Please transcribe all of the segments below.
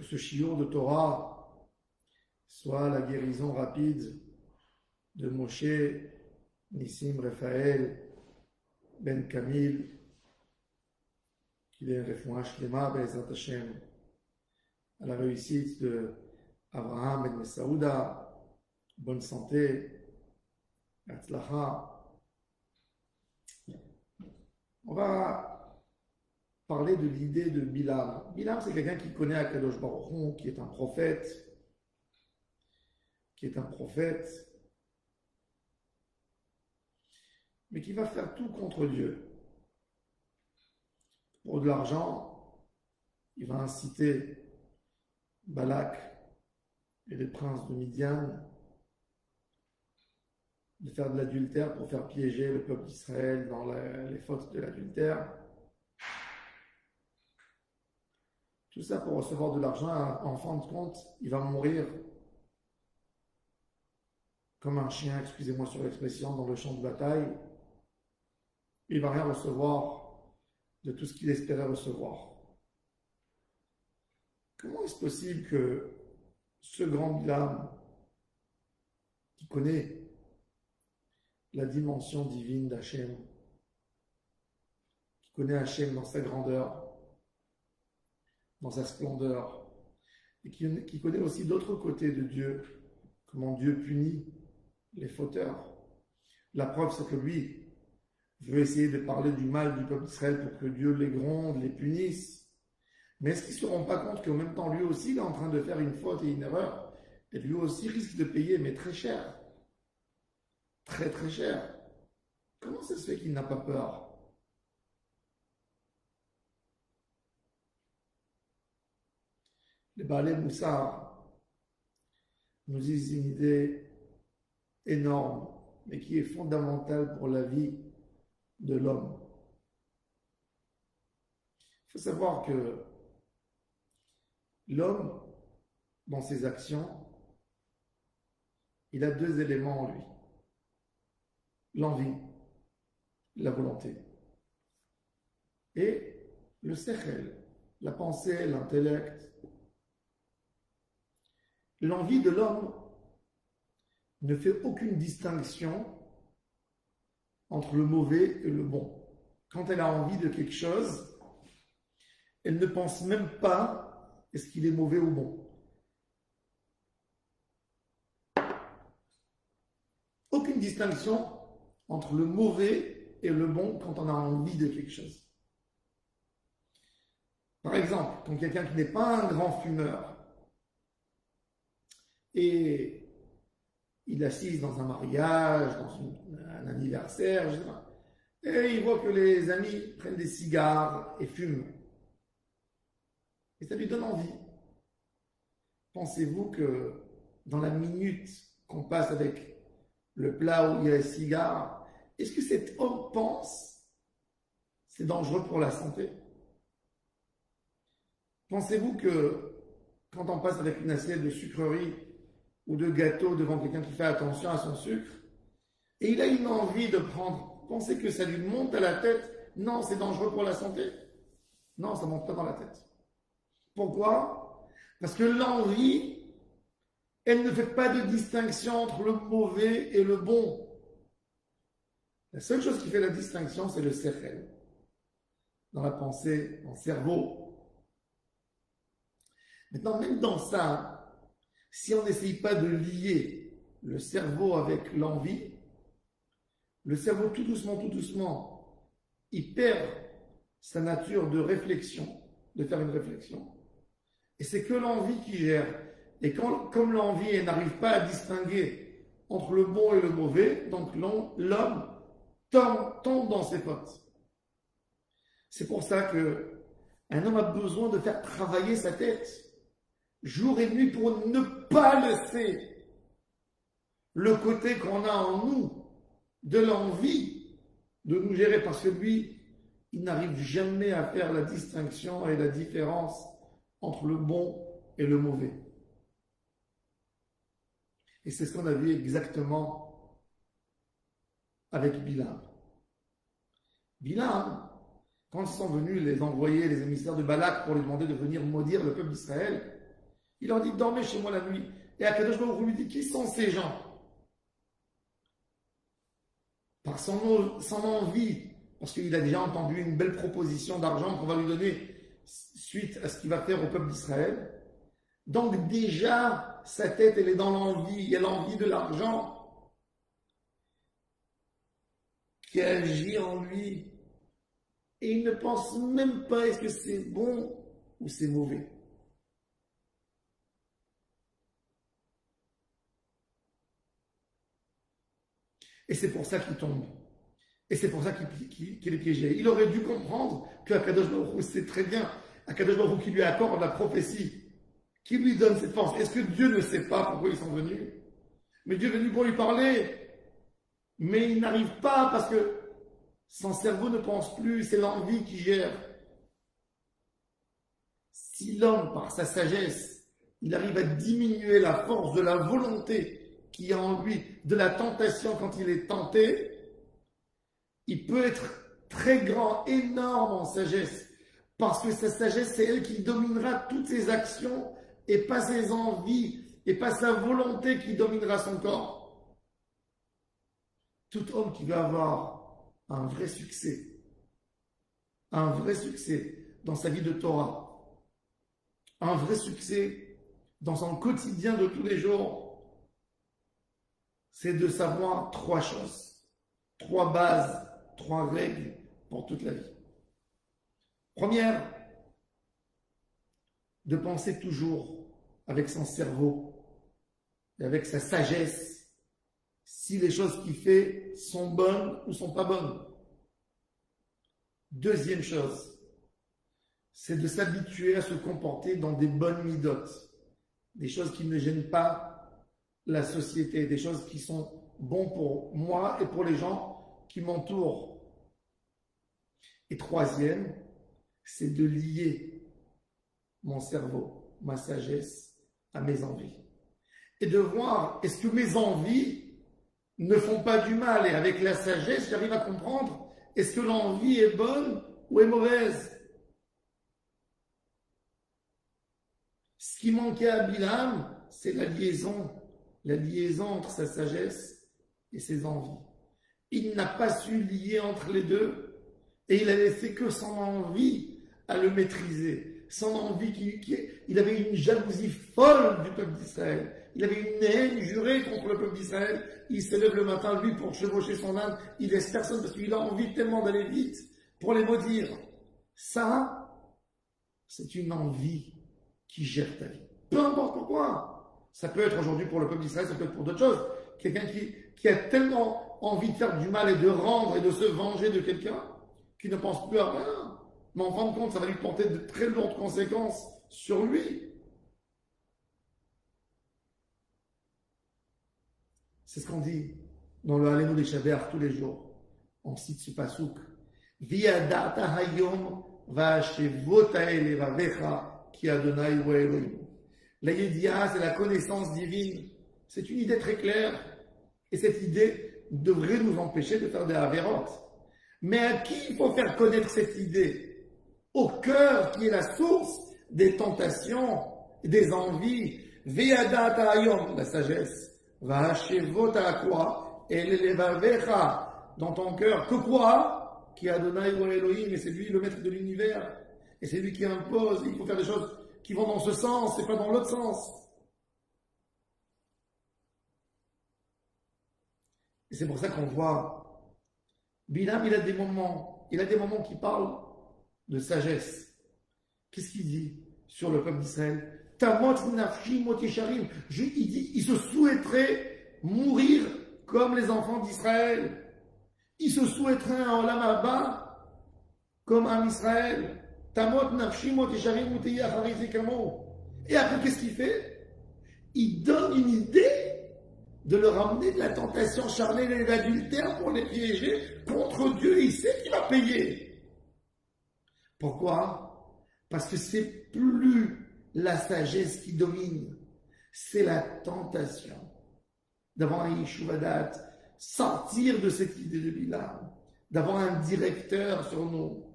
ce shiur de Torah soit la guérison rapide de Moshe, Nissim Raphaël, Ben Kamil, qu'il ait une refoua shlema, Be'ezrat Hashem, à la réussite de Abraham Ben Messaouda, bonne santé, Hatzlacha. On va parler de l'idée de Bilam. Bilam, c'est quelqu'un qui connaît Akadosh Baruch Hu, qui est un prophète, mais qui va faire tout contre Dieu. Pour de l'argent, il va inciter Balak et les princes de Midian de faire de l'adultère pour faire piéger le peuple d'Israël dans les fautes de l'adultère. Tout ça pour recevoir de l'argent. En fin de compte, il va mourir comme un chien, excusez-moi sur l'expression, dans le champ de bataille. Il ne va rien recevoir de tout ce qu'il espérait recevoir. Comment est-ce possible que ce grand Bilam, qui connaît la dimension divine d'Hachem, qui connaît Hachem dans sa grandeur, dans sa splendeur, et qui connaît aussi d'autres côtés de Dieu, comment Dieu punit les fauteurs. La preuve, c'est que lui veut essayer de parler du mal du peuple d'Israël pour que Dieu les gronde, les punisse. Mais est-ce qu'ils ne se rendent pas compte qu'en même temps, lui aussi, il est en train de faire une faute et une erreur, et lui aussi risque de payer, mais très cher. Très très cher. Comment ça se fait qu'il n'a pas peur? Les Baalei Moussar nous disent une idée énorme, mais qui est fondamentale pour la vie de l'homme. Il faut savoir que l'homme, dans ses actions, il a deux éléments en lui. L'envie, la volonté. Et le sechel, la pensée, l'intellect. L'envie de l'homme ne fait aucune distinction entre le mauvais et le bon. Quand elle a envie de quelque chose, elle ne pense même pas est-ce qu'il est mauvais ou bon. Aucune distinction entre le mauvais et le bon quand on a envie de quelque chose. Par exemple, quand quelqu'un qui n'est pas un grand fumeur et il assiste dans un mariage, dans un anniversaire, je sais pas, et il voit que les amis prennent des cigares et fument. Et ça lui donne envie. Pensez-vous que dans la minute qu'on passe avec le plat où il y a les cigares, est-ce que cet homme pense c'est dangereux pour la santé? Pensez-vous que quand on passe avec une assiette de sucrerie ou de gâteau devant quelqu'un qui fait attention à son sucre, et il a une envie de prendre, pensez que ça lui monte à la tête? Non, c'est dangereux pour la santé. Non, ça ne monte pas dans la tête. Pourquoi? Parce que l'envie, elle ne fait pas de distinction entre le mauvais et le bon. La seule chose qui fait la distinction, c'est le sechel. Dans la pensée, dans le cerveau. Maintenant, même dans ça, si on n'essaye pas de lier le cerveau avec l'envie, le cerveau tout doucement, il perd sa nature de réflexion, de faire une réflexion. Et c'est que l'envie qui gère. Et comme l'envie elle n'arrive pas à distinguer entre le bon et le mauvais, donc l'homme tombe dans ses fautes. C'est pour ça que un homme a besoin de faire travailler sa tête jour et nuit pour ne pas laisser le côté qu'on a en nous de l'envie de nous gérer, parce que lui, il n'arrive jamais à faire la distinction et la différence entre le bon et le mauvais. Et c'est ce qu'on a vu exactement avec Bilam. Bilam, quand ils sont venus les envoyer, les émissaires de Balak, pour lui demander de venir maudire le peuple d'Israël, Il leur dit, dormez chez moi la nuit. Et Akadosh Baruch Hu lui dit, qui sont ces gens? Par son envie, parce qu'il a déjà entendu une belle proposition d'argent qu'on va lui donner suite à ce qu'il va faire au peuple d'Israël. Donc déjà, sa tête, elle est dans l'envie, il y a l'envie de l'argent qui agit en lui. Et il ne pense même pas est-ce que c'est bon ou c'est mauvais. Et c'est pour ça qu'il tombe. Et c'est pour ça qu'il est piégé. Il aurait dû comprendre qu'Akadosh Baruch Hu sait très bien, Akadosh Baruch Hu qui lui accorde la prophétie, qui lui donne cette force. Est-ce que Dieu ne sait pas pourquoi ils sont venus? Mais Dieu est venu pour lui parler. Mais il n'arrive pas parce que son cerveau ne pense plus, c'est l'envie qui gère. Si l'homme, par sa sagesse, il arrive à diminuer la force de la volonté qu'il y a en lui, de la tentation quand il est tenté, il peut être très grand, énorme en sagesse, parce que sa sagesse, c'est elle qui dominera toutes ses actions et pas ses envies et pas sa volonté qui dominera son corps. Tout homme qui veut avoir un vrai succès dans sa vie de Torah, un vrai succès dans son quotidien de tous les jours, c'est de savoir trois choses, trois bases, trois règles pour toute la vie. Première, de penser toujours avec son cerveau et avec sa sagesse si les choses qu'il fait sont bonnes ou sont pas bonnes. Deuxième chose, c'est de s'habituer à se comporter dans des bonnes midotes, des choses qui ne gênent pas la société, des choses qui sont bonnes pour moi et pour les gens qui m'entourent. Et troisième, c'est de lier mon cerveau, ma sagesse à mes envies. Et de voir, est-ce que mes envies ne font pas du mal? Et avec la sagesse, j'arrive à comprendre, est-ce que l'envie est bonne ou est mauvaise? Ce qui manquait à Bilam, c'est la liaison entre sa sagesse et ses envies. Il n'a pas su lier entre les deux et il avait fait que son envie à le maîtriser. Son envie il avait une jalousie folle du peuple d'Israël. Il avait une haine jurée contre le peuple d'Israël. Il se lève le matin, lui, pour chevaucher son âne. Il laisse personne parce qu'il a envie tellement d'aller vite pour les maudire. Ça, c'est une envie qui gère ta vie. Peu importe pourquoi. Ça peut être aujourd'hui pour le peuple d'Israël, ça peut être pour d'autres choses. Quelqu'un qui a tellement envie de faire du mal et de rendre et de se venger de quelqu'un qui ne pense plus à rien. Mais en fin de compte, ça va lui porter de très lourdes conséquences sur lui. C'est ce qu'on dit dans le Alenu les Shaber tous les jours. On cite ce pasouk. Viadata hayom va'ashevota elevavecha ki Adonai hu Elohim. La Yedia, c'est la connaissance divine. C'est une idée très claire. Et cette idée devrait nous empêcher de faire des avérotes. Mais à qui il faut faire connaître cette idée? Au cœur qui est la source des tentations, des envies. Ve'adata hayom, la sagesse. Va'ashevota quoi? Elevavecha, dans ton cœur. Que quoi? Qui Adonai hu Elohim, et c'est lui le maître de l'univers. Et c'est lui qui impose. Il faut faire des choses qui vont dans ce sens et pas dans l'autre sens. Et c'est pour ça qu'on voit, Bilam, il a des moments qui parlent de sagesse. Qu'est-ce qu'il dit sur le peuple d'Israël? Tamot nafshi motisharim. Il dit, il se souhaiterait mourir comme les enfants d'Israël. Il se souhaiterait un olam haba comme un Israël. Et après, qu'est-ce qu'il fait? Il donne une idée de leur amener de la tentation charnelle et l'adultère pour les piéger contre Dieu. Il sait qu'il va payer. Pourquoi? Parce que c'est plus la sagesse qui domine, c'est la tentation. D'avoir un Yeshuvadat, sortir de cette idée de Bilam, d'avoir un directeur sur nous.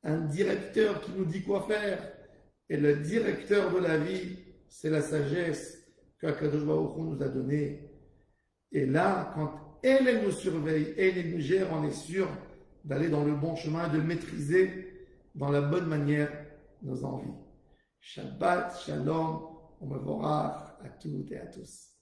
Un directeur qui nous dit quoi faire. Et le directeur de la vie, c'est la sagesse qu'Akadosh Baruch Hu nous a donnée. Et là, quand elle nous surveille, elle nous gère, on est sûr d'aller dans le bon chemin, de maîtriser dans la bonne manière nos envies. Shabbat, Shalom, on me verra à toutes et à tous.